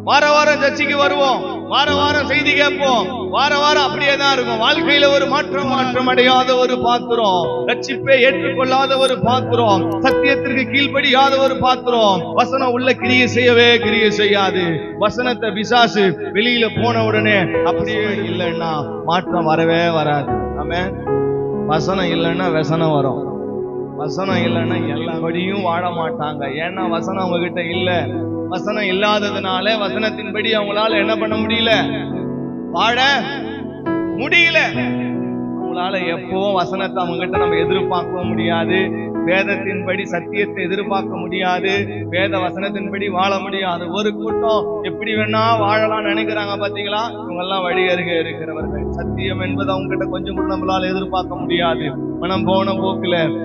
வார வாரம் சர்ச்சைக்கு வருவோம், வார வாரம் செய்தி கேட்போம், வார வாரம் அப்படியே தான் இருக்கும். வாழ்க்கையில ஒரு மாற்றம் அடையாத ஒரு பாத்திரம், ரட்சிப்பை ஏற்றுக்கொள்ளாத ஒரு பாத்திரம், சத்தியத்திற்கு கீழ்ப்படியாத ஒரு பாத்திரம். வசனம் உள்ள கிரியை செய்யாது. வசனத்தை பிசாசு வெளியில போன உடனே அப்படியே இல்லைன்னா மாற்றம் வரவே வராது. ஆமென். வசனம் இல்லைன்னா வசனம் வரும். வசனம் இல்லைன்னா எல்லாபடியும் வாழ மாட்டாங்க. ஏன்னா வசனம் அவங்க கிட்ட இல்ல. வசனம் இல்லாததுனால வசனத்தின்படி அவங்களால என்ன பண்ண முடியல, வாழ முடியல. அவங்களால எப்பவும் வசனத்தை அவங்க கிட்ட நம்ம எதிர்பார்க்க முடியாது. வேதத்தின்படி சத்தியத்தை எதிர்பார்க்க முடியாது. வேத வசனத்தின்படி வாழ முடியாது. ஒரு கூட்டம் எப்படி வேணா வாழலாம் நினைக்கிறாங்க பாத்தீங்களா? இவங்க எல்லாம் வழி அருகே இருக்கிறவர்கள். சத்தியம் என்பது அவங்க கிட்ட கொஞ்சம் கூட நம்மளால எதிர்பார்க்க முடியாது. மனம் போன போக்குல